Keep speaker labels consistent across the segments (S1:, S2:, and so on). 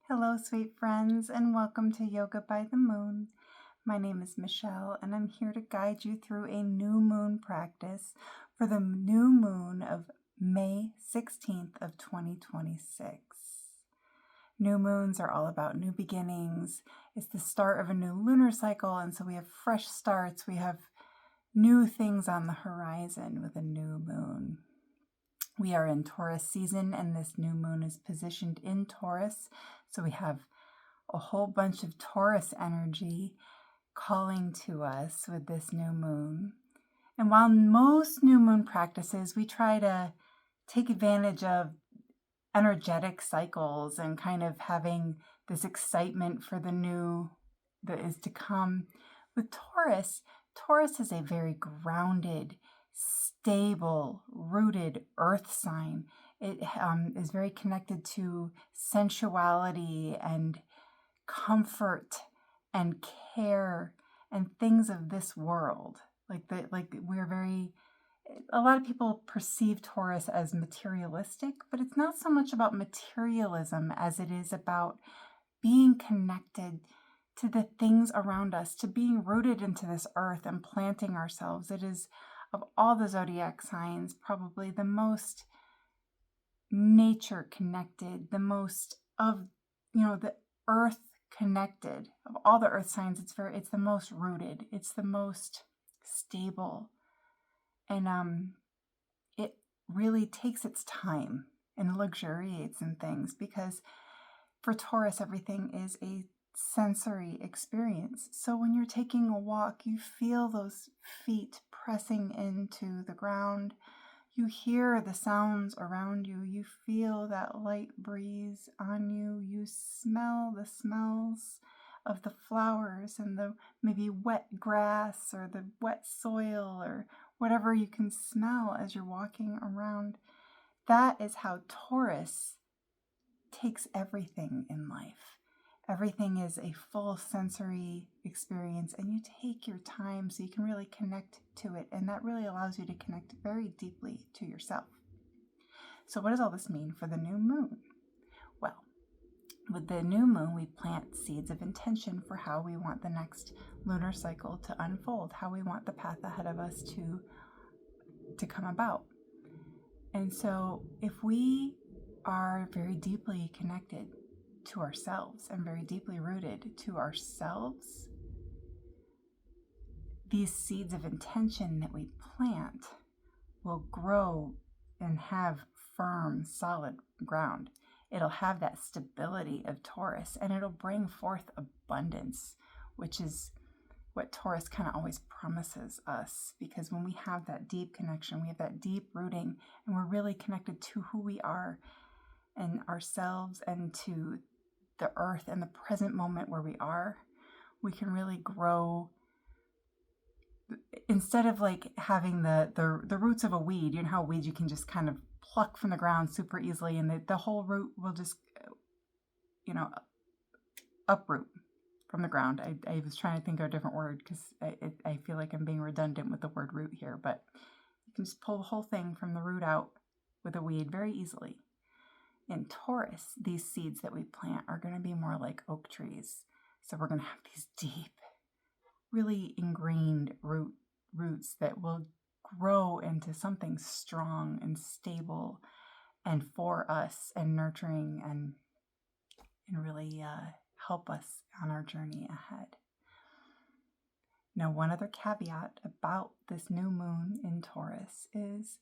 S1: Hello, sweet friends, and welcome to Yoga by the Moon. My name is Michelle, and I'm here to guide you through a new moon practice for the new moon of May 16th of 2026. New moons are all about new beginnings. It's the start of a new lunar cycle, and so we have fresh starts. We have new things on the horizon with a new moon. We are in Taurus season, and this new moon is positioned in Taurus. So we have a whole bunch of Taurus energy calling to us with this new moon. And while most new moon practices, we try to take advantage of energetic cycles and kind of having this excitement for the new that is to come. With Taurus is a very grounded, stable, rooted earth sign. It is very connected to sensuality and comfort and care and things of this world. A lot of people perceive Taurus as materialistic, but it's not so much about materialism as it is about being connected to the things around us, to being rooted into this earth and planting ourselves. It is, of all the zodiac signs, probably the most nature connected, the most of, the earth connected. Of all the earth signs, it's the most rooted, it's the most stable. And it really takes its time and luxuriates in things, because for Taurus, everything is a sensory experience. So when you're taking a walk, you feel those feet pressing into the ground. You hear the sounds around you. You feel that light breeze on you. You smell the smells of the flowers and the maybe wet grass or the wet soil or whatever you can smell as you're walking around. That is how Taurus takes everything in life. Everything is a full sensory experience, and you take your time so you can really connect to it, and that really allows you to connect very deeply to yourself. So what does all this mean for the new moon? Well, with the new moon, we plant seeds of intention for how we want the next lunar cycle to unfold, how we want the path ahead of us to come about. And so if we are very deeply connected to ourselves and very deeply rooted to ourselves, these seeds of intention that we plant will grow and have firm, solid ground. It'll have that stability of Taurus, and it'll bring forth abundance, which is what Taurus kind of always promises us. Because when we have that deep connection, we have that deep rooting, and we're really connected to who we are and ourselves and to the earth and the present moment where we are, we can really grow. Instead of like having the roots of a weed, you know how weeds you can just kind of pluck from the ground super easily, and the whole root will just, uproot from the ground. I was trying to think of a different word because I feel like I'm being redundant with the word root here, but you can just pull the whole thing from the root out with a weed very easily. In Taurus, these seeds that we plant are going to be more like oak trees. So we're going to have these deep, really ingrained roots that will grow into something strong and stable and for us and nurturing and really help us on our journey ahead. Now, one other caveat about this new moon in Taurus is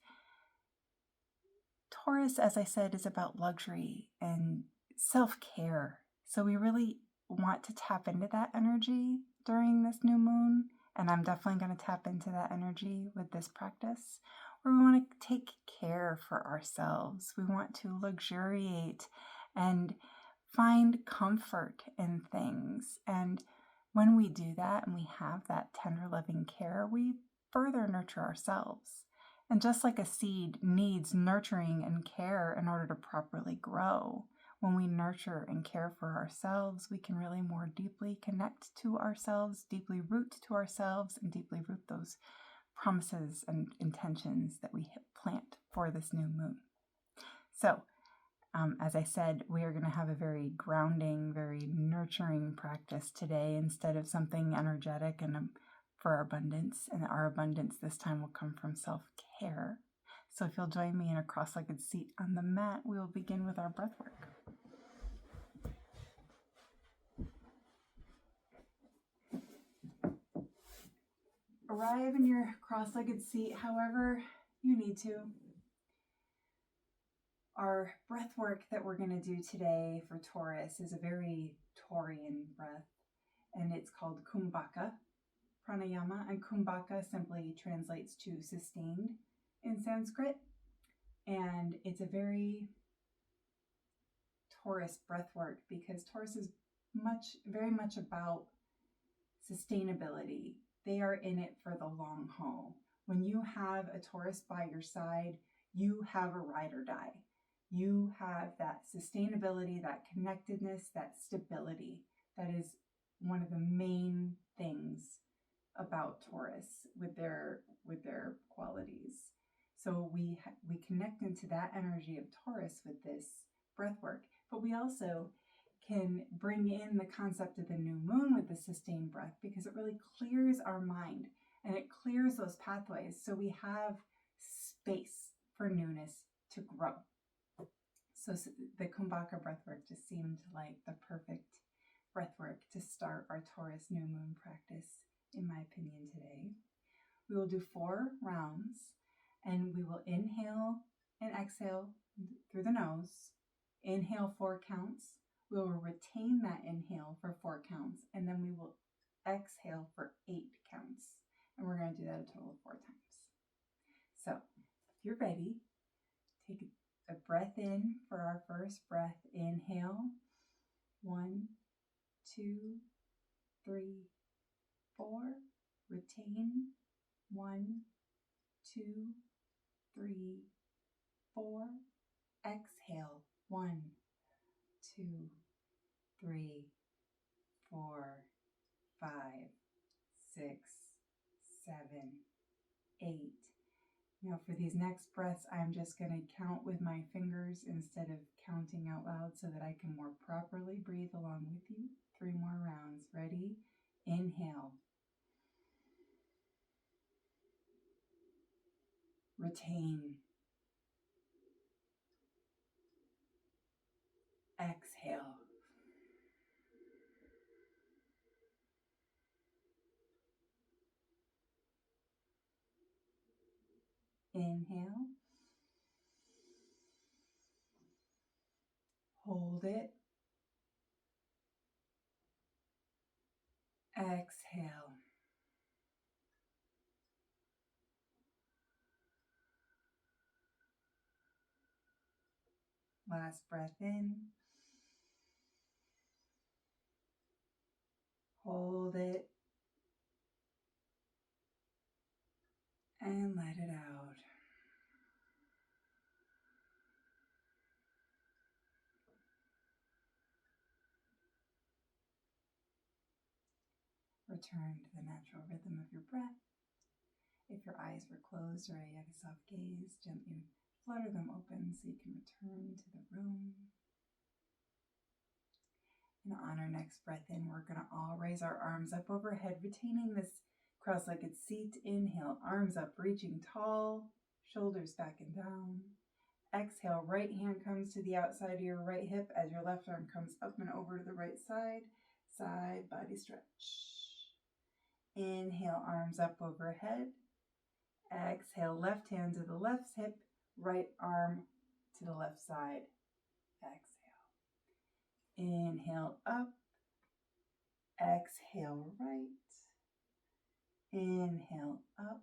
S1: Taurus, as I said, is about luxury and self-care. So we really want to tap into that energy during this new moon. And I'm definitely going to tap into that energy with this practice, where we want to take care for ourselves. We want to luxuriate and find comfort in things. And when we do that and we have that tender, loving care, we further nurture ourselves. And just like a seed needs nurturing and care in order to properly grow, when we nurture and care for ourselves, we can really more deeply connect to ourselves, deeply root to ourselves, and deeply root those promises and intentions that we plant for this new moon. So As I said, we are going to have a very grounding, very nurturing practice today instead of something energetic and for our abundance. And our abundance this time will come from self-care. So if you'll join me in a cross-legged seat on the mat, we will begin with our breath work. Arrive in your cross-legged seat however you need to. Our breath work that we're going to do today for Taurus is a very Taurian breath, and it's called Kumbhaka pranayama, and Kumbhaka simply translates to sustained in Sanskrit, and it's a very Taurus breath work because Taurus is very much about sustainability. They are in it for the long haul. When you have a Taurus by your side, you have a ride or die. You have that sustainability, that connectedness, that stability. That is one of the main things about Taurus with their qualities. So we connect into that energy of Taurus with this breath work, but we also can bring in the concept of the new moon with the sustained breath because it really clears our mind and it clears those pathways so we have space for newness to grow. So the Kumbhaka breathwork just seemed like the perfect breathwork to start our Taurus New Moon practice, in my opinion, today. We will do 4 rounds, and we will inhale and exhale through the nose. Inhale 4 counts. We will retain that inhale for 4 counts, and then we will exhale for 8 counts. And we're going to do that a total of 4 times. So if you're ready, take a breath in for our first breath. Inhale. 1, 2, 3, 4. Retain. 1, 2, 3, 4. Exhale. 1, 2, 3, 4, 5, 6, 7, 8. Now for these next breaths, I'm just going to count with my fingers instead of counting out loud so that I can more properly breathe along with you. 3 more rounds. Ready? Inhale. Retain. Exhale. Inhale. Hold it. Exhale. Last breath in. Hold it. And let it out. Return to the natural rhythm of your breath. If your eyes were closed or you had a soft gaze, gently flutter them open so you can return to the room. And on our next breath in, we're going to all raise our arms up overhead, retaining this cross-legged seat. Inhale, arms up, reaching tall, shoulders back and down. Exhale, right hand comes to the outside of your right hip as your left arm comes up and over to the right side. Side body stretch. Inhale, arms up overhead. Exhale, left hand to the left hip, right arm to the left side. Exhale. Inhale up. Exhale right. Inhale up.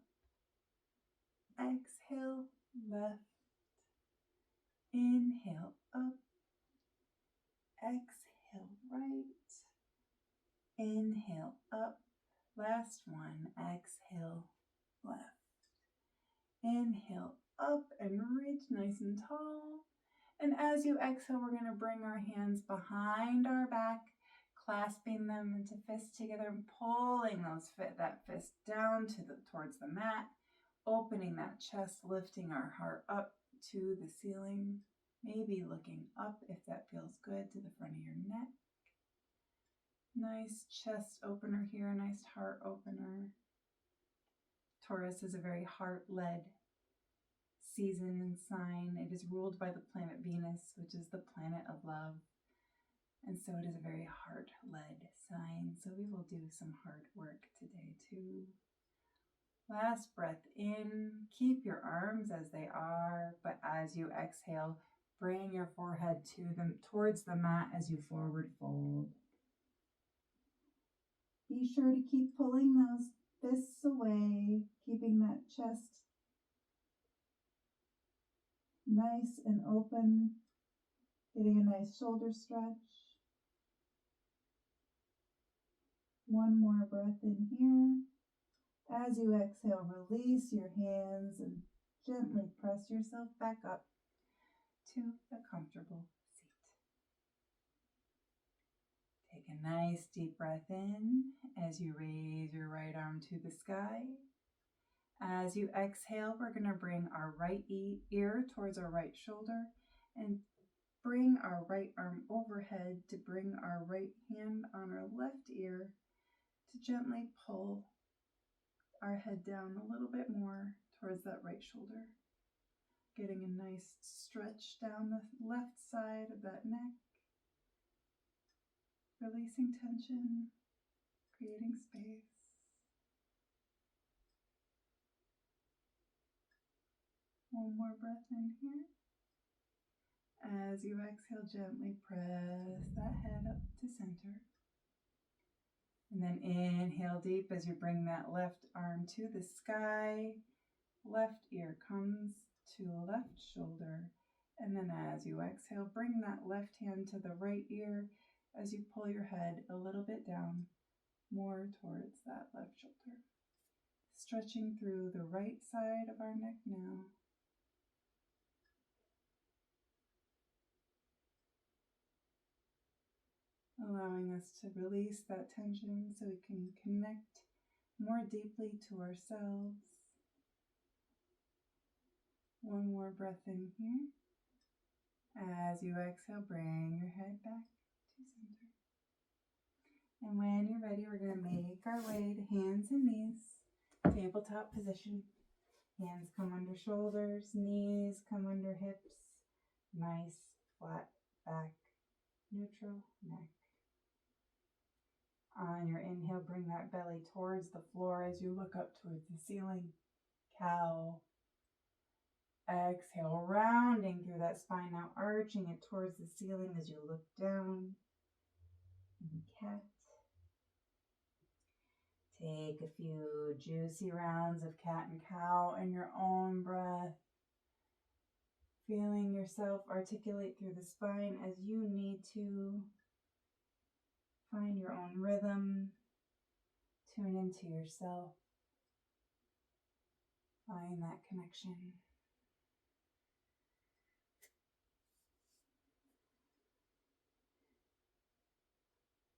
S1: Exhale left. Inhale up. Exhale right. Inhale up. Last one. Exhale left. Inhale up and reach nice and tall. And as you exhale, we're going to bring our hands behind our back, clasping them into fists together and pulling that fist down towards the mat, opening that chest, lifting our heart up to the ceiling. Maybe looking up if that feels good to the front of your neck. Nice chest opener here, nice heart opener. Taurus is a very heart-led season and sign. It is ruled by the planet Venus, which is the planet of love. And so it is a very heart-led sign. So we will do some heart work today too. Last breath in. Keep your arms as they are, but as you exhale, bring your forehead towards the mat as you forward fold. Be sure to keep pulling those fists away, keeping that chest nice and open, getting a nice shoulder stretch. One more breath in here. As you exhale, release your hands and gently press yourself back up to a comfortable seat. Take a nice deep breath in as you raise your right arm to the sky. As you exhale, we're going to bring our right ear towards our right shoulder and bring our right arm overhead to bring our right hand on our left ear to gently pull our head down a little bit more towards that right shoulder. Getting a nice stretch down the left side of that neck. Releasing tension, creating space. One more breath in here. As you exhale, gently press that head up to center. And then inhale deep as you bring that left arm to the sky. Left ear comes to left shoulder. And then as you exhale, bring that left hand to the right ear as you pull your head a little bit down, more towards that left shoulder. Stretching through the right side of our neck now. Allowing us to release that tension so we can connect more deeply to ourselves. One more breath in here. As you exhale, bring your head back to center. And when you're ready, we're going to make our way to hands and knees, tabletop position. Hands come under shoulders, knees come under hips. Nice flat back, neutral neck. On your inhale, bring that belly towards the floor as you look up towards the ceiling. Cow. Exhale, rounding through that spine, now arching it towards the ceiling as you look down. And cat. Take a few juicy rounds of cat and cow in your own breath. Feeling yourself articulate through the spine as you need to. Find your own rhythm. Tune into yourself. Find that connection.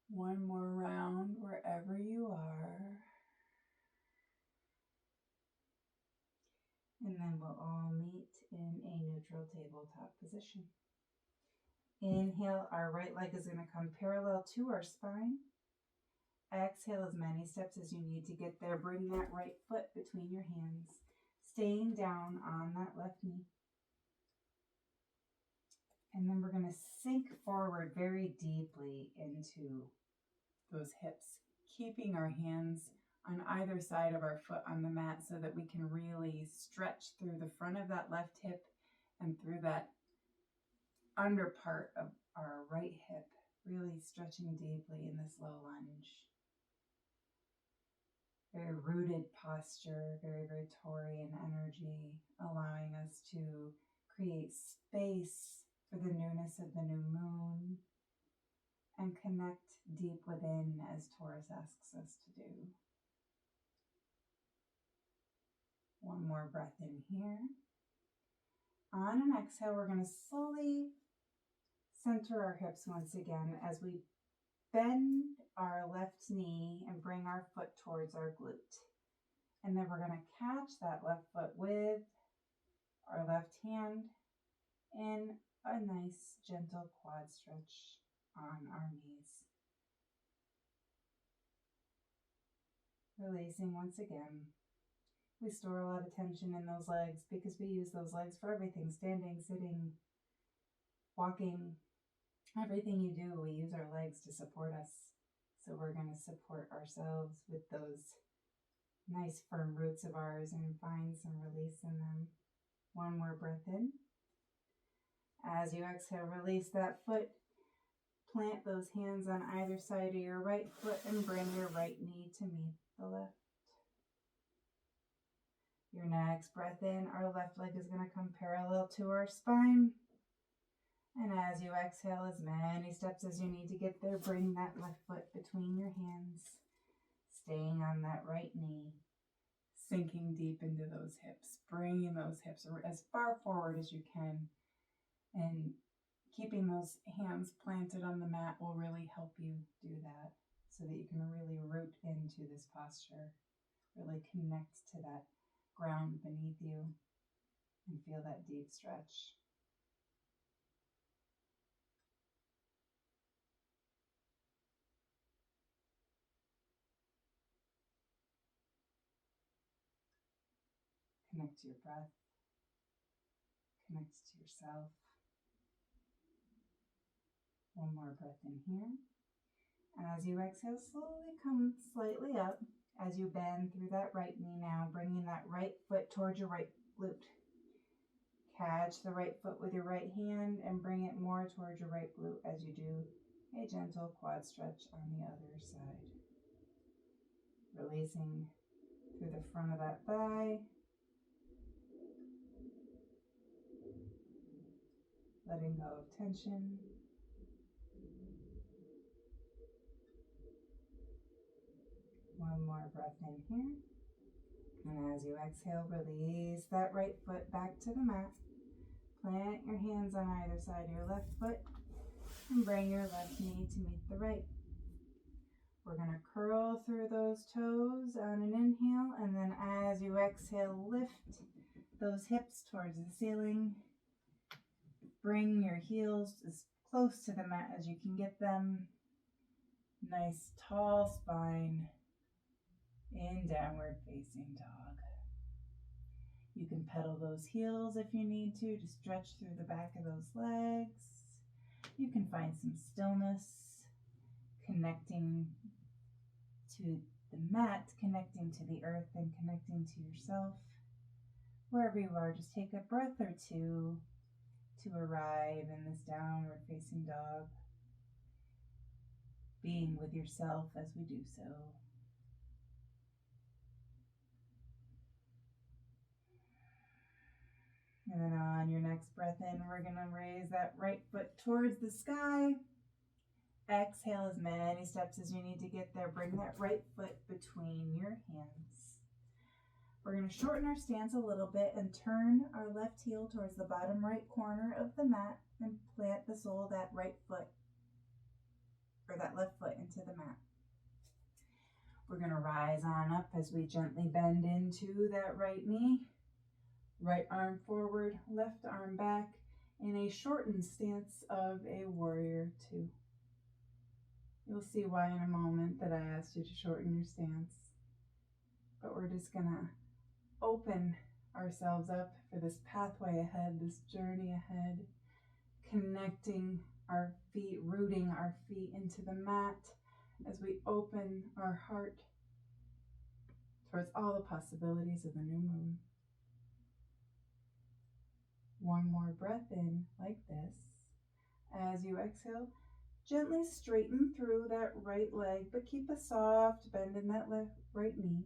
S1: One more round wherever you are. And then we'll all meet in a neutral tabletop position. Inhale, our right leg is going to come parallel to our spine. Exhale as many steps as you need to get there. Bring that right foot between your hands, staying down on that left knee. And then we're going to sink forward very deeply into those hips, keeping our hands on either side of our foot on the mat so that we can really stretch through the front of that left hip and through that under part of our right hip, really stretching deeply in this low lunge. Very rooted posture, very, very Taurian energy, allowing us to create space for the newness of the new moon and connect deep within as Taurus asks us to do. One more breath in here. On an exhale, we're going to slowly center our hips once again as we bend our left knee and bring our foot towards our glute. And then we're going to catch that left foot with our left hand in a nice gentle quad stretch on our knees. Releasing once again. We store a lot of tension in those legs because we use those legs for everything, standing, sitting, walking, everything you do, we use our legs to support us. So we're going to support ourselves with those nice firm roots of ours and find some release in them. One more breath in. As you exhale, release that foot. Plant those hands on either side of your right foot and bring your right knee to meet the left. Your next breath in, our left leg is going to come parallel to our spine. And as you exhale, as many steps as you need to get there, bring that left foot between your hands, staying on that right knee, sinking deep into those hips, bringing those hips as far forward as you can. And keeping those hands planted on the mat will really help you do that so that you can really root into this posture, really connect to that ground beneath you and feel that deep stretch. Connect to your breath. Connect to yourself. One more breath in here. As you exhale, slowly come slightly up as you bend through that right knee now, bringing that right foot towards your right glute. Catch the right foot with your right hand and bring it more towards your right glute as you do a gentle quad stretch on the other side. Releasing through the front of that thigh. Letting go of tension. One more breath in here. And as you exhale, release that right foot back to the mat. Plant your hands on either side of your left foot and bring your left knee to meet the right. We're going to curl through those toes on an inhale, and then as you exhale, lift those hips towards the ceiling. Bring your heels as close to the mat as you can get them. Nice tall spine in downward facing dog. You can pedal those heels if you need to stretch through the back of those legs. You can find some stillness, connecting to the mat, connecting to the earth, and connecting to yourself. Wherever you are, just take a breath or two to arrive in this downward facing dog, being with yourself as we do so. And then on your next breath in, we're going to raise that right foot towards the sky. Exhale as many steps as you need to get there. Bring that right foot between your hands. We're going to shorten our stance a little bit and turn our left heel towards the bottom right corner of the mat and plant the sole of that right foot, or that left foot, into the mat. We're going to rise on up as we gently bend into that right knee. Right arm forward, left arm back in a shortened stance of a warrior two. You'll see why in a moment that I asked you to shorten your stance. But we're just going to open ourselves up for this pathway ahead, this journey ahead, connecting our feet, rooting our feet into the mat as we open our heart towards all the possibilities of the new moon. One more breath in like this. As you exhale, gently straighten through that right leg, but keep a soft bend in that right knee.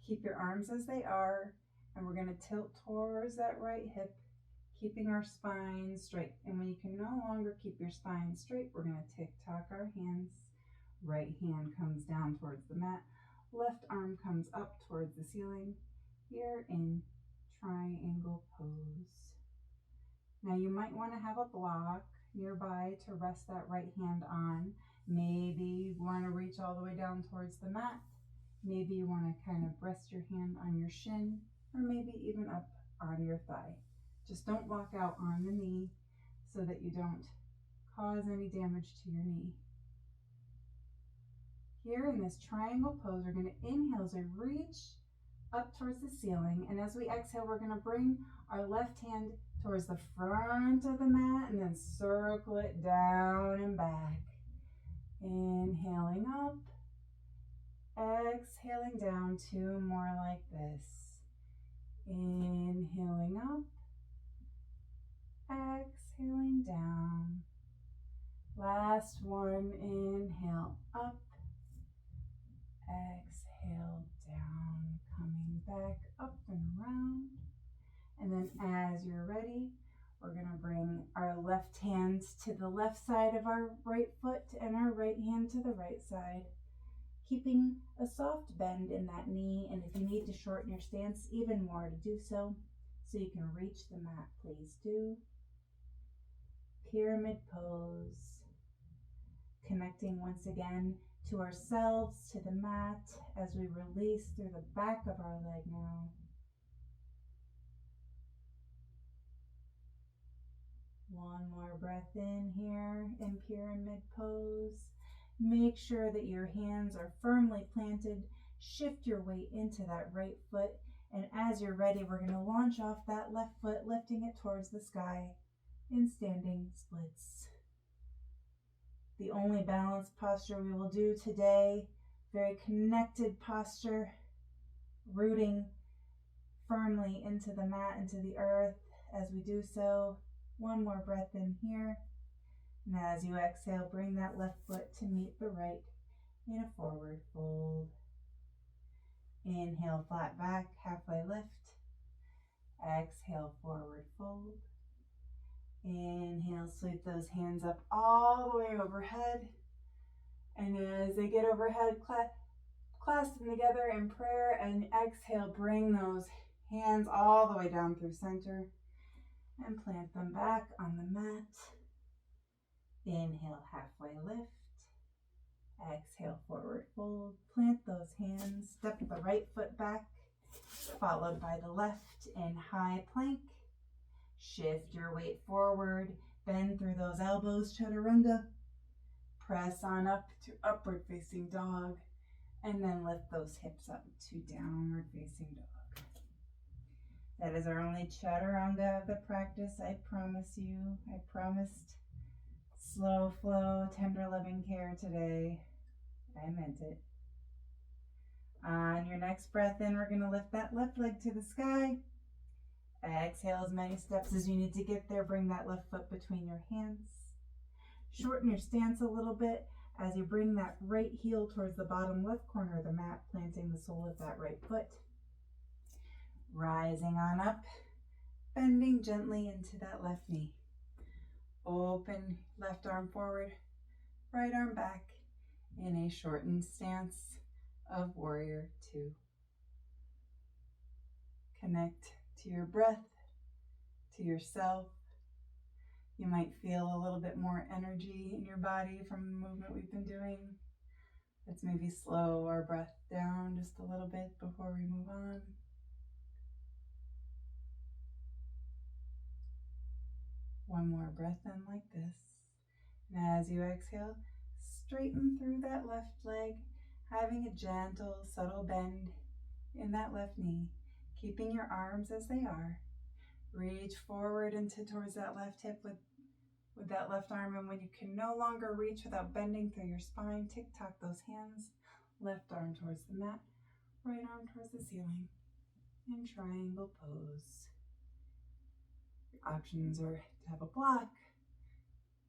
S1: Keep your arms as they are, and we're going to tilt towards that right hip, keeping our spine straight. And when you can no longer keep your spine straight, we're going to tick-tock our hands. Right hand comes down towards the mat. Left arm comes up towards the ceiling. Here in triangle pose. Now you might want to have a block nearby to rest that right hand on. Maybe you want to reach all the way down towards the mat. Maybe you want to kind of rest your hand on your shin, or maybe even up on your thigh. Just don't walk out on the knee. so that you don't cause any damage to your knee. Here in this triangle pose, we're going to inhale as we reach up towards the ceiling, and as we exhale, we're going to bring our left hand towards the front of the mat and then circle it down and back. Inhaling up, exhaling down, 2 more like this. Inhaling up, exhaling down. Last one, inhale up, exhale down, coming back up and around. And then as you're ready, we're going to bring our left hand to the left side of our right foot and our right hand to the right side, keeping a soft bend in that knee. And if you need to shorten your stance even more, to do so you can reach the mat, please do. Pyramid pose. Connecting once again to ourselves, to the mat, as we release through the back of our leg now. One more breath in here in pyramid pose. Make sure that your hands are firmly planted. Shift your weight into that right foot. And as you're ready, we're going to launch off that left foot, lifting it towards the sky in standing splits. The only balanced posture we will do today, very connected posture, rooting firmly into the mat, into the earth. As we do so, one more breath in here. And as you exhale, bring that left foot to meet the right in a forward fold. Inhale, flat back, halfway lift. Exhale, forward fold. Inhale, sweep those hands up all the way overhead. And as they get overhead, clasp them together in prayer. And exhale, bring those hands all the way down through center and plant them back on the mat. Inhale, halfway lift. Exhale, forward fold. Plant those hands. Step the right foot back, followed by the left in high plank. Shift your weight forward. Bend through those elbows, chaturanga. Press on up to upward facing dog. And then lift those hips up to downward facing dog. That is our only chaturanga of the practice, I promise you. I promised slow flow, tender loving care today. I meant it. On your next breath in, we're going to lift that left leg to the sky. Exhale as many steps as you need to get there. Bring that left foot between your hands. Shorten your stance a little bit as you bring that right heel towards the bottom left corner of the mat, planting the sole of that right foot. Rising on up, bending gently into that left knee. Open left arm forward, right arm back in a shortened stance of warrior 2. Connect to your breath, to yourself. You might feel a little bit more energy in your body from the movement we've been doing. Let's maybe slow our breath down just a little bit before we move on. One more breath in like this. And as you exhale, straighten through that left leg, having a gentle, subtle bend in that left knee, keeping your arms as they are. Reach forward into towards that left hip with that left arm, and when you can no longer reach without bending through your spine, tick-tock those hands. Left arm towards the mat, right arm towards the ceiling, in triangle pose. Your options are to have a block,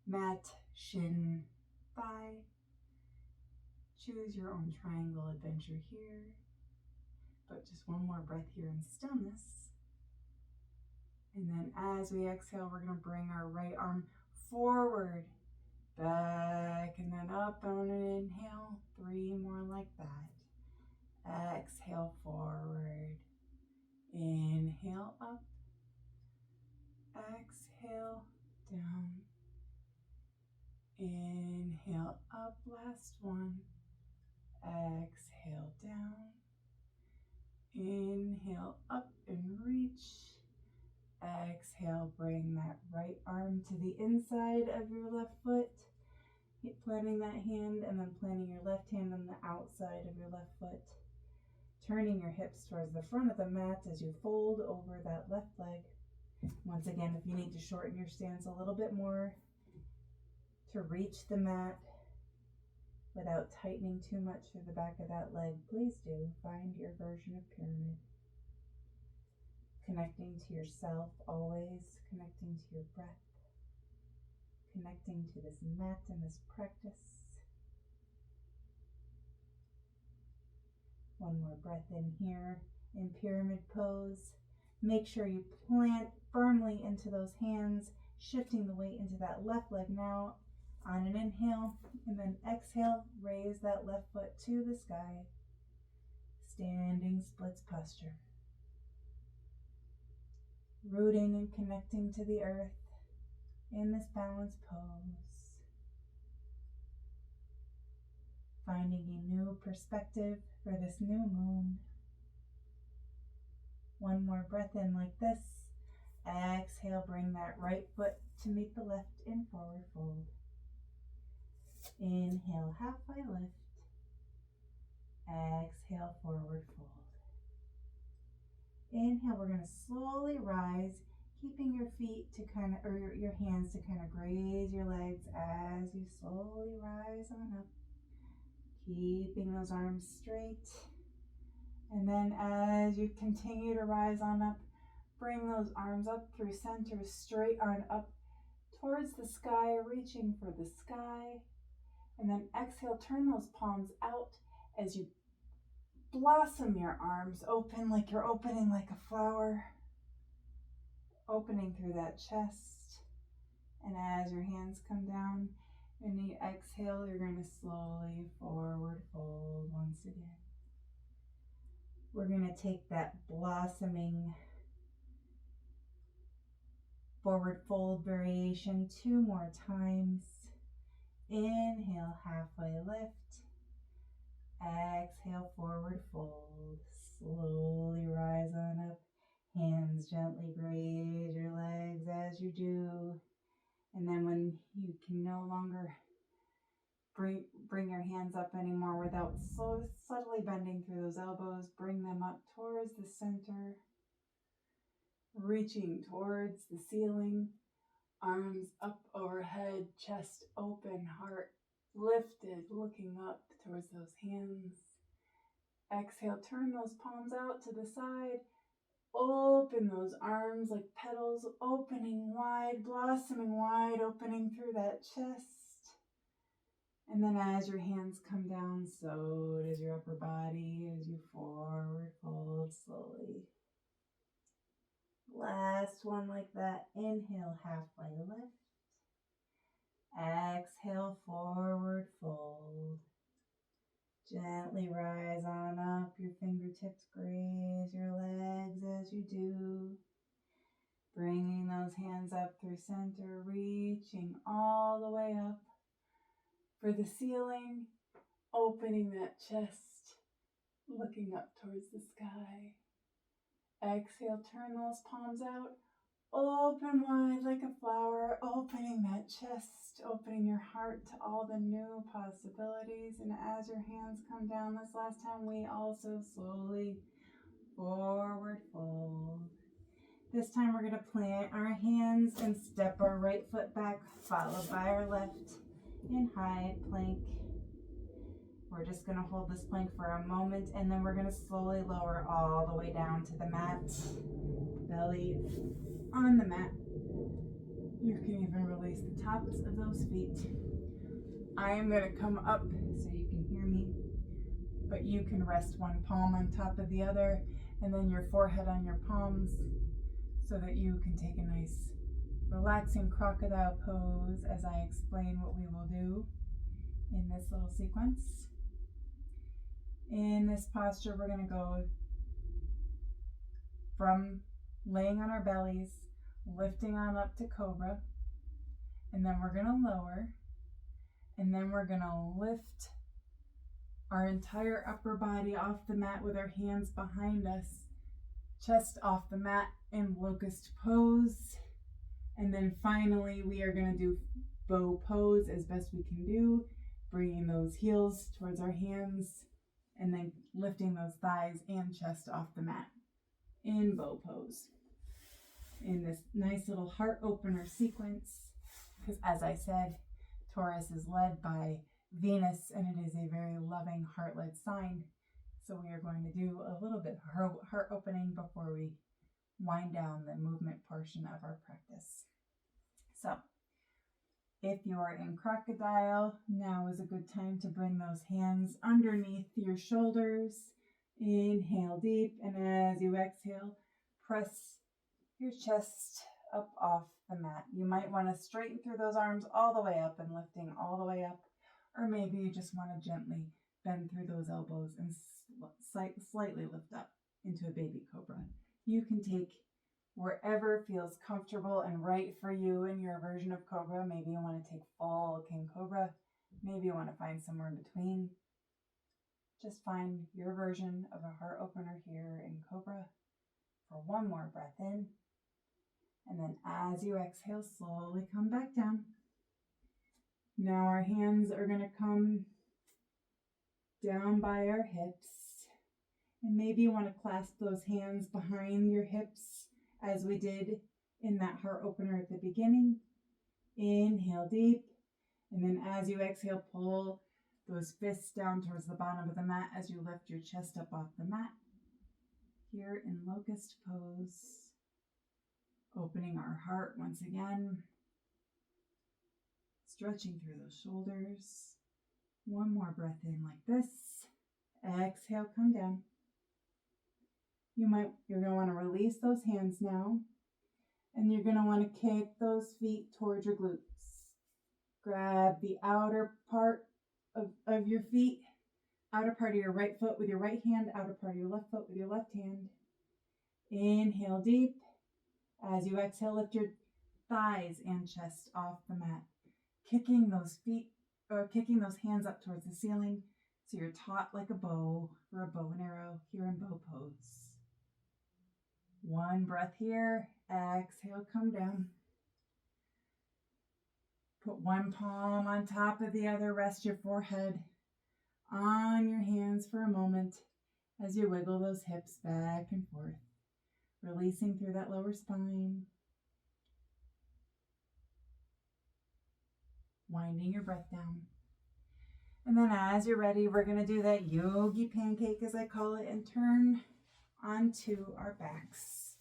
S1: mat, shin, thigh. Choose your own triangle adventure here. But just one more breath here in stillness. And then as we exhale, we're going to bring our right arm forward, back, and then up on an inhale. 3 more like that. Exhale forward. Inhale up. Exhale down. Inhale up. Last one. Exhale down. Inhale up and reach. Exhale, bring that right arm to the inside of your left foot. Keep planting that hand and then planting your left hand on the outside of your left foot. Turning your hips towards the front of the mat as you fold over that left leg. Once again, if you need to shorten your stance a little bit more to reach the mat without tightening too much through the back of that leg, please do. Find your version of pyramid. Connecting to yourself always, connecting to your breath, connecting to this mat and this practice. One more breath in here in pyramid pose. Make sure you plant firmly into those hands, shifting the weight into that left leg now on an inhale, and then exhale, raise that left foot to the sky. Standing splits posture. Rooting and connecting to the earth in this balanced pose. Finding a new perspective for this new moon. One more breath in like this. Exhale, bring that right foot to meet the left in forward fold. Inhale, halfway lift. Exhale, forward fold. Inhale, we're going to slowly rise, keeping your feet to kind of, or your hands to kind of graze your legs as you slowly rise on up. Keeping those arms straight. And then as you continue to rise on up, bring those arms up through center, straight on up towards the sky, reaching for the sky. And then exhale, turn those palms out as you blossom your arms open like you're opening like a flower, opening through that chest. And as your hands come down, when you exhale, you're going to slowly forward fold once again. We're going to take that blossoming forward fold variation 2 more times. Inhale, halfway lift. Exhale, forward fold. Slowly rise on up. Hands gently graze your legs as you do. And then when you can no longer bring your hands up anymore without subtly bending through those elbows, bring them up towards the center. Reaching towards the ceiling. Arms up overhead, chest open, heart lifted, looking up towards those hands. Exhale, turn those palms out to the side. Open those arms like petals, opening wide, blossoming wide, opening through that chest. And then as your hands come down, so does your upper body as you forward fold slowly. Last one like that. Inhale, halfway lift. Exhale, forward fold. Gently rise on up. Your fingertips graze your legs as you do. Bringing those hands up through center, reaching all the way up for the ceiling. Opening that chest, looking up towards the sky. Exhale, turn those palms out. Open wide like a flower, opening that chest, opening your heart to all the new possibilities. And as your hands come down this last time, we also slowly forward fold. This time we're going to plant our hands and step our right foot back, followed by our left in high plank. We're just going to hold this plank for a moment, and then we're going to slowly lower all the way down to the mat. Belly on the mat. You can even release the tops of those feet. I am going to come up so you can hear me, but you can rest one palm on top of the other, and then your forehead on your palms, so that you can take a nice relaxing crocodile pose as I explain what we will do in this little sequence. In this posture, we're going to go from laying on our bellies, lifting on up to cobra, and then we're going to lower, and then we're going to lift our entire upper body off the mat with our hands behind us, chest off the mat in locust pose. And then finally, we are going to do bow pose as best we can do, bringing those heels towards our hands and then lifting those thighs and chest off the mat in bow pose. In this nice little heart opener sequence, because as I said, Taurus is led by Venus and it is a very loving heart-led sign. So we are going to do a little bit heart opening before we wind down the movement portion of our practice. So if you are in crocodile, now is a good time to bring those hands underneath your shoulders. Inhale deep, and as you exhale, press your chest up off the mat. You might want to straighten through those arms all the way up and lifting all the way up, or maybe you just want to gently bend through those elbows and slightly lift up into a baby cobra. You can take wherever feels comfortable and right for you in your version of cobra. Maybe you want to take full king cobra. Maybe you want to find somewhere in between. Just find your version of a heart opener here in cobra for one more breath in. And then as you exhale, slowly come back down. Now our hands are going to come down by our hips. And maybe you want to clasp those hands behind your hips as we did in that heart opener at the beginning. Inhale deep. And then as you exhale, pull those fists down towards the bottom of the mat as you lift your chest up off the mat. Here in locust pose. Opening our heart once again. Stretching through those shoulders. One more breath in like this. Exhale, come down. You're going to want to release those hands now. And you're going to want to kick those feet towards your glutes. Grab the outer part of your feet. Outer part of your right foot with your right hand. Outer part of your left foot with your left hand. Inhale deep. As you exhale, lift your thighs and chest off the mat. Kicking those hands up towards the ceiling so you're taut like a bow for a bow and arrow here in bow pose. One breath here. Exhale, come down. Put one palm on top of the other. Rest your forehead on your hands for a moment as you wiggle those hips back and forth, releasing through that lower spine. Winding your breath down. And then as you're ready, we're going to do that yogi pancake, as I call it, and turn onto our backs.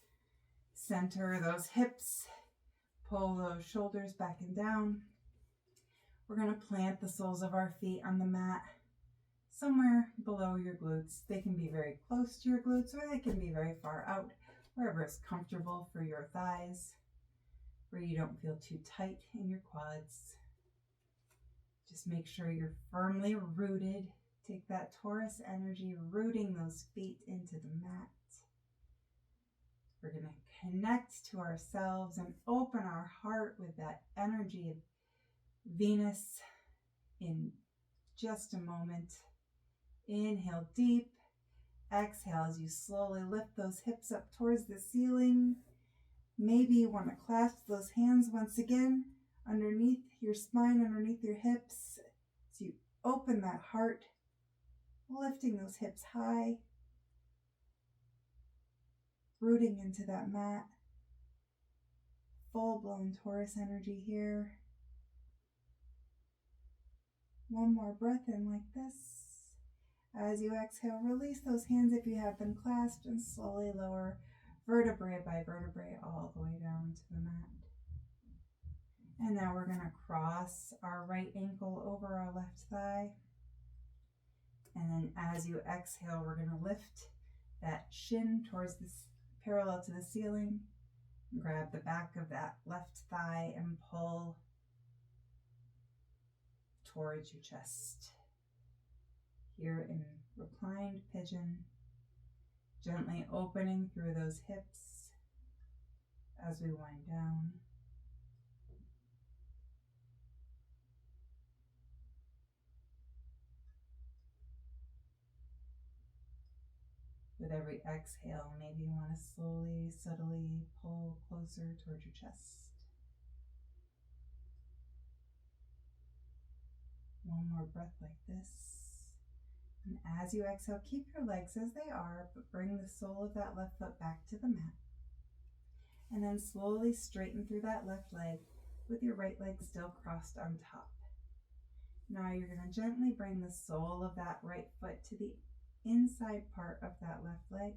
S1: Center those hips. Pull those shoulders back and down. We're going to plant the soles of our feet on the mat somewhere below your glutes. They can be very close to your glutes or they can be very far out, wherever is comfortable for your thighs, where you don't feel too tight in your quads. Just make sure you're firmly rooted. Take that Taurus energy, rooting those feet into the mat. We're going to connect to ourselves and open our heart with that energy of Venus in just a moment. Inhale deep. Exhale as you slowly lift those hips up towards the ceiling. Maybe you want to clasp those hands once again underneath your spine, underneath your hips. So you open that heart, lifting those hips high, rooting into that mat. Full-blown Taurus energy here. One more breath in like this. As you exhale, release those hands if you have them clasped and slowly lower vertebrae by vertebrae all the way down to the mat. And now we're going to cross our right ankle over our left thigh. And then as you exhale, we're going to lift that shin towards this parallel to the ceiling. Grab the back of that left thigh and pull towards your chest. Here in reclined pigeon, gently opening through those hips as we wind down. With every exhale, maybe you want to slowly, subtly pull closer towards your chest. One more breath like this. And as you exhale, keep your legs as they are, but bring the sole of that left foot back to the mat. And then slowly straighten through that left leg with your right leg still crossed on top. Now you're going to gently bring the sole of that right foot to the inside part of that left leg.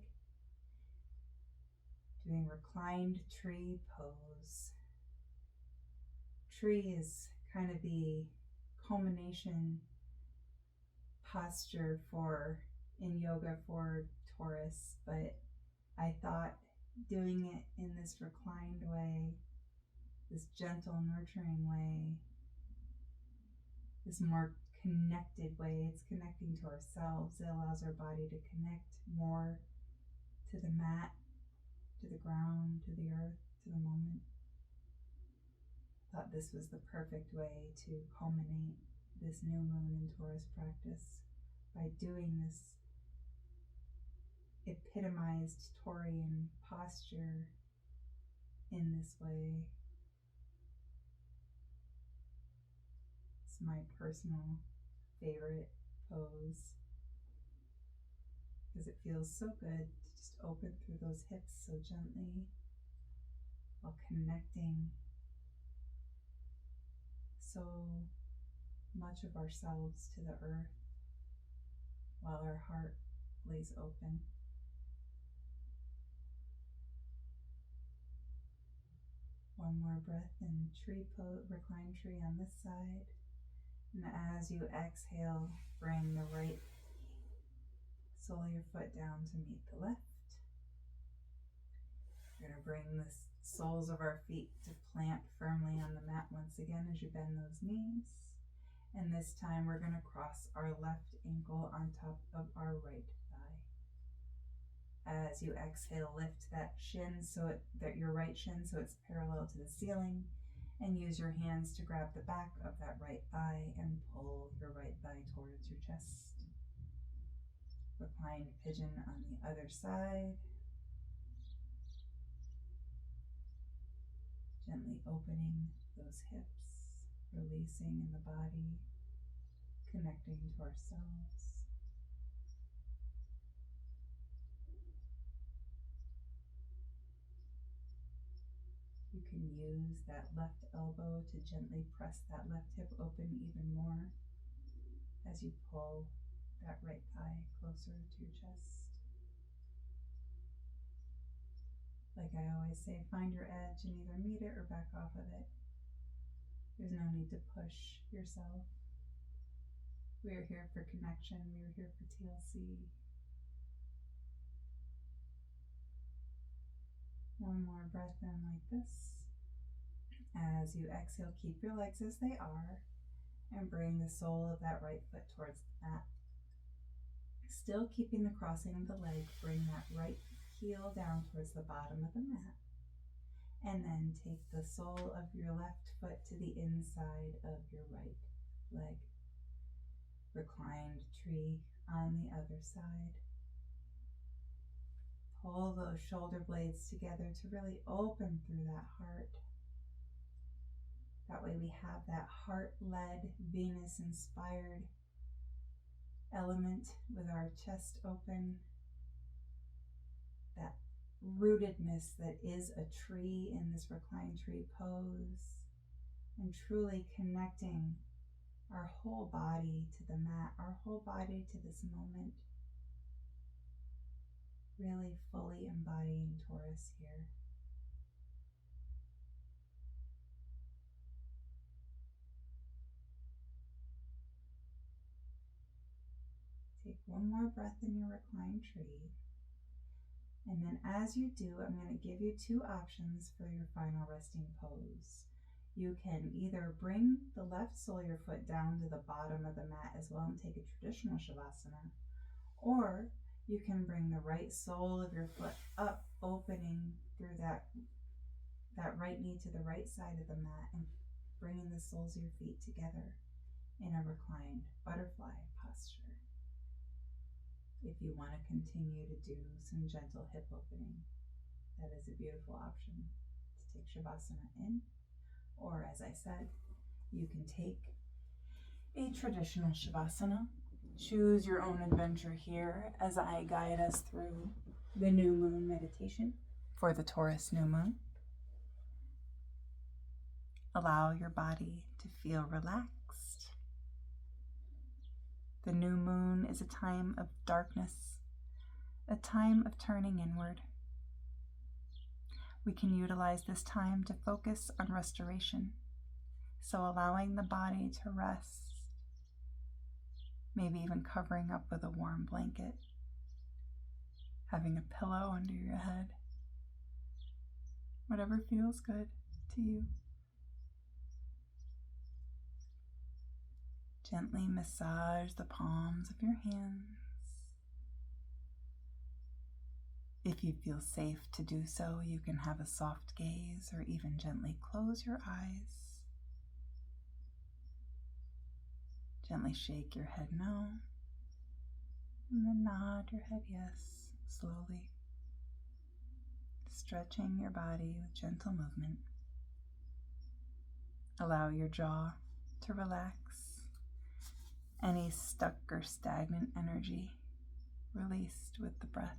S1: Doing reclined tree pose. Tree is kind of the culmination posture in yoga for Taurus, but I thought doing it in this reclined way, this gentle, nurturing way, this more connected way, it's connecting to ourselves. It allows our body to connect more to the mat, to the ground, to the earth, to the moment. I thought this was the perfect way to culminate this new moon in Taurus practice by doing this epitomized Taurian posture in this way. It's my personal favorite pose because it feels so good to just open through those hips so gently while connecting so much of ourselves to the earth while our heart lays open. One more breath in tree pose, reclined tree on this side. And as you exhale, bring the right sole of your foot down to meet the left. We're going to bring the soles of our feet to plant firmly on the mat once again as you bend those knees. And this time we're going to cross our left ankle on top of our right thigh. As you exhale, lift that shin your right shin so it's parallel to the ceiling, and use your hands to grab the back of that right thigh and pull your right thigh towards your chest. Reclined pigeon on the other side. Gently opening those hips, releasing in the body, connecting to ourselves. You can use that left elbow to gently press that left hip open even more as you pull that right thigh closer to your chest. Like I always say, find your edge and either meet it or back off of it. There's no need to push yourself. We are here for connection. We are here for TLC. One more breath in like this. As you exhale, keep your legs as they are and bring the sole of that right foot towards the mat. Still keeping the crossing of the leg, bring that right heel down towards the bottom of the mat. And then take the sole of your left foot to the inside of your right leg. Reclined tree on the other side. Pull those shoulder blades together to really open through that heart. That way we have that heart-led, Venus-inspired element with our chest open. That rootedness that is a tree in this reclined tree pose. And truly connecting our whole body to the mat, our whole body to this moment. Really fully embodying Taurus here. Take one more breath in your reclined tree. And then as you do, I'm going to give you two options for your final resting pose. You can either bring the left sole of your foot down to the bottom of the mat as well and take a traditional Shavasana, or you can bring the right sole of your foot up, opening through that right knee to the right side of the mat and bringing the soles of your feet together in a reclined butterfly posture. If you want to continue to do some gentle hip opening, that is a beautiful option to take Shavasana in. Or, as I said, you can take a traditional Shavasana. Choose your own adventure here as I guide us through the new moon meditation for the Taurus New Moon. Allow your body to feel relaxed. The new moon is a time of darkness, a time of turning inward. We can utilize this time to focus on restoration, so allowing the body to rest, maybe even covering up with a warm blanket, having a pillow under your head, whatever feels good to you. Gently massage the palms of your hands. If you feel safe to do so, you can have a soft gaze or even gently close your eyes. Gently shake your head no, and then nod your head yes, slowly. Stretching your body with gentle movement. Allow your jaw to relax. Any stuck or stagnant energy released with the breath.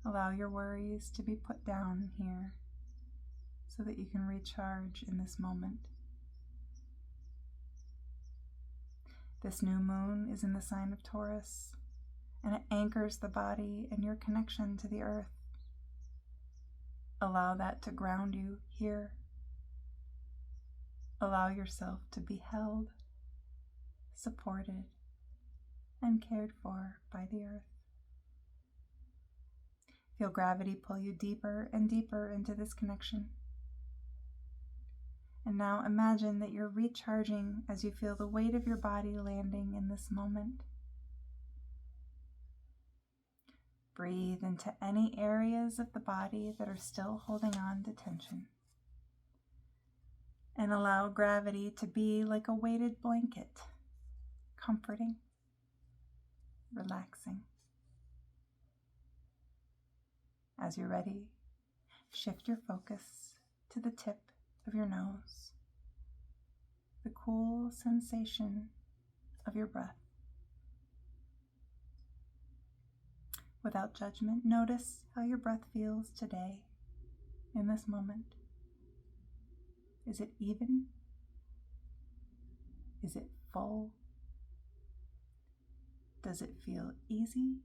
S1: Allow your worries to be put down here so that you can recharge in this moment. This new moon is in the sign of Taurus, and it anchors the body and your connection to the earth. Allow that to ground you here. Allow yourself to be held, supported, and cared for by the earth. Feel gravity pull you deeper and deeper into this connection. And now imagine that you're recharging as you feel the weight of your body landing in this moment. Breathe into any areas of the body that are still holding on to tension. And allow gravity to be like a weighted blanket, comforting, relaxing. As you're ready, shift your focus to the tip of your nose, the cool sensation of your breath. Without judgment, notice how your breath feels today, in this moment. Is it even? Is it full? Does it feel easy?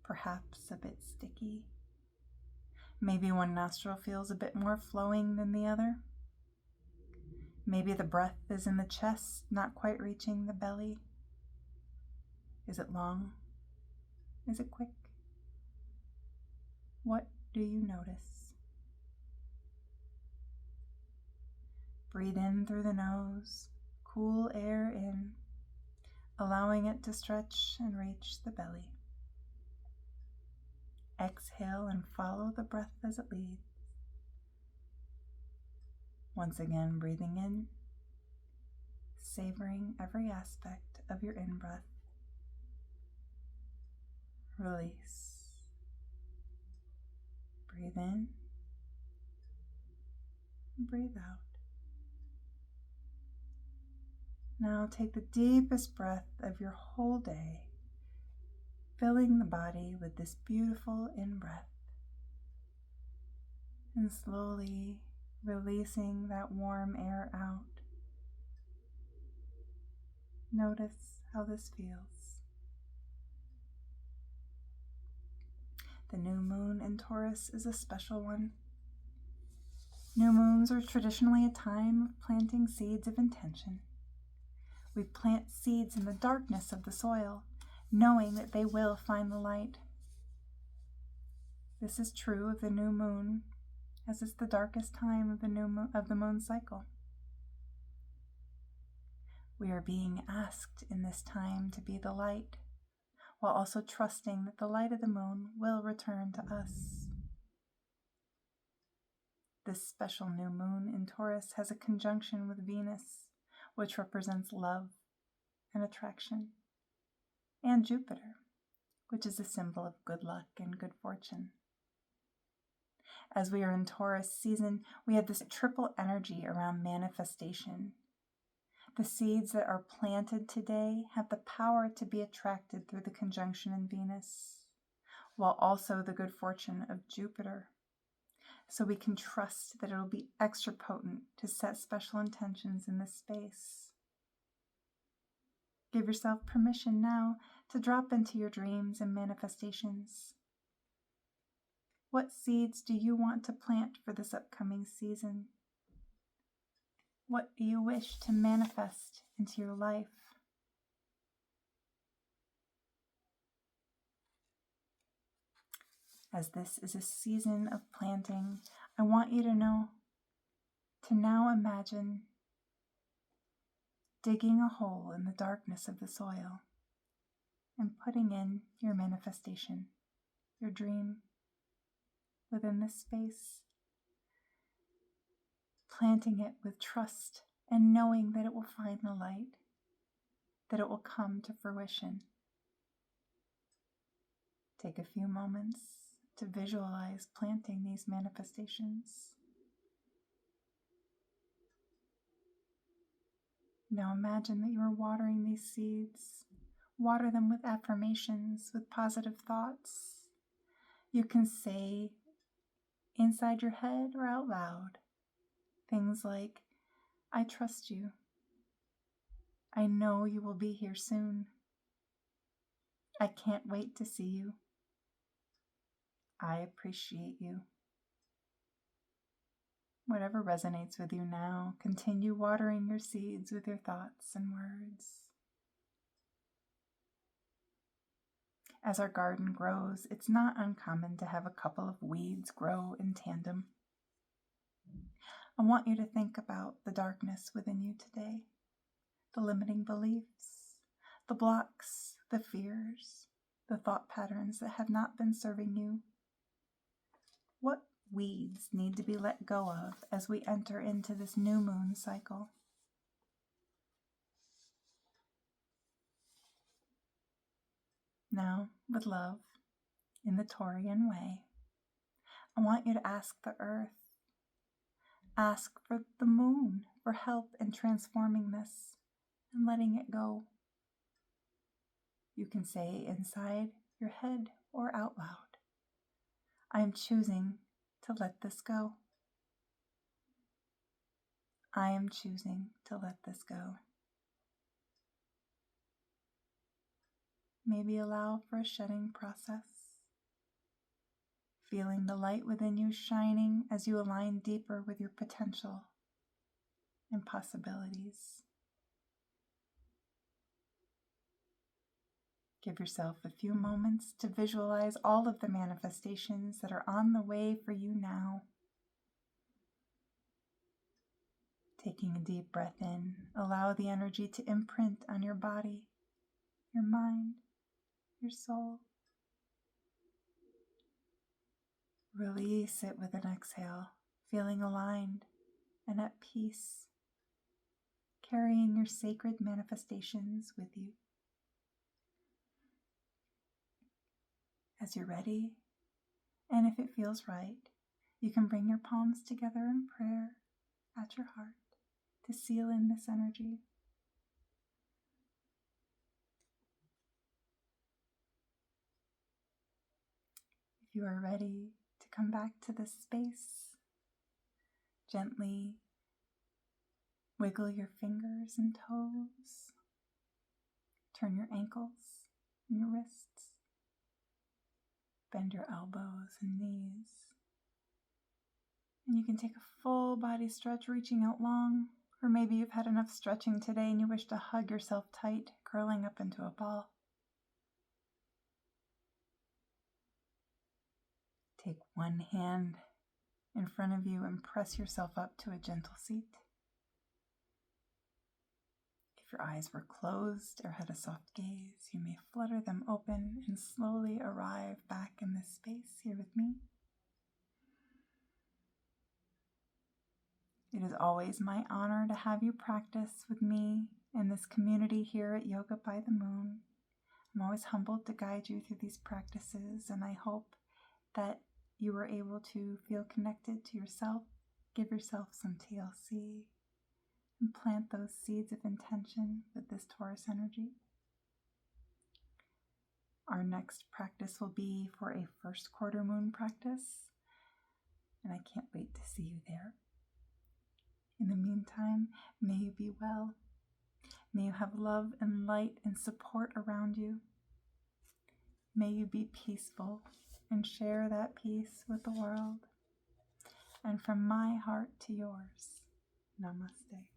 S1: Perhaps a bit sticky? Maybe one nostril feels a bit more flowing than the other. Maybe the breath is in the chest, not quite reaching the belly. Is it long? Is it quick? What do you notice? Breathe in through the nose, cool air in, allowing it to stretch and reach the belly. Exhale and follow the breath as it leads. Once again, breathing in, savoring every aspect of your in-breath. Release. Breathe in, breathe out. Now take the deepest breath of your whole day, filling the body with this beautiful in-breath, and slowly releasing that warm air out. Notice how this feels. The new moon in Taurus is a special one. New moons are traditionally a time of planting seeds of intention. We plant seeds in the darkness of the soil, knowing that they will find the light. This is true of the new moon, as it's the darkest time of the moon cycle. We are being asked in this time to be the light, while also trusting that the light of the moon will return to us. This special new moon in Taurus has a conjunction with Venus, which represents love and attraction. and Jupiter, which is a symbol of good luck and good fortune. As we are in Taurus season, we have this triple energy around manifestation. The seeds that are planted today have the power to be attracted through the conjunction in Venus, while also the good fortune of Jupiter. So we can trust that it'll be extra potent to set special intentions in this space. Give yourself permission now to drop into your dreams and manifestations. What seeds do you want to plant for this upcoming season? What do you wish to manifest into your life? As this is a season of planting, I want you to know to now imagine digging a hole in the darkness of the soil and putting in your manifestation, your dream within this space, planting it with trust and knowing that it will find the light, that it will come to fruition. Take a few moments to visualize planting these manifestations. Now imagine that you are watering these seeds. Water them with affirmations, with positive thoughts. You can say inside your head or out loud things like, I trust you. I know you will be here soon. I can't wait to see you. I appreciate you. Whatever resonates with you now, continue watering your seeds with your thoughts and words. As our garden grows, it's not uncommon to have a couple of weeds grow in tandem. I want you to think about the darkness within you today, the limiting beliefs, the blocks, the fears, the thought patterns that have not been serving you. What weeds need to be let go of as we enter into this new moon cycle? Now, with love, in the Taurian way, I want you to ask the earth, ask for the moon for help in transforming this and letting it go. You can say inside your head or out loud, I am choosing to let this go. I am choosing to let this go. Maybe allow for a shedding process, feeling the light within you shining as you align deeper with your potential and possibilities. Give yourself a few moments to visualize all of the manifestations that are on the way for you now. Taking a deep breath in, allow the energy to imprint on your body, your mind, your soul. Release it with an exhale, feeling aligned and at peace, carrying your sacred manifestations with you. As you're ready, and if it feels right, you can bring your palms together in prayer at your heart to seal in this energy. If you are ready to come back to this space, gently wiggle your fingers and toes, turn your ankles and your wrists, bend your elbows and knees. And you can take a full body stretch, reaching out long, or maybe you've had enough stretching today and you wish to hug yourself tight, curling up into a ball. Take one hand in front of you and press yourself up to a gentle seat. If your eyes were closed or had a soft gaze, you may flutter them open and slowly arrive back in this space here with me. It is always my honor to have you practice with me in this community here at Yoga by the Moon. I'm always humbled to guide you through these practices, and I hope that you were able to feel connected to yourself, give yourself some TLC, and plant those seeds of intention with this Taurus energy. Our next practice will be for a first quarter moon practice, and I can't wait to see you there. In the meantime, may you be well. May you have love and light and support around you. May you be peaceful and share that peace with the world. And from my heart to yours, namaste.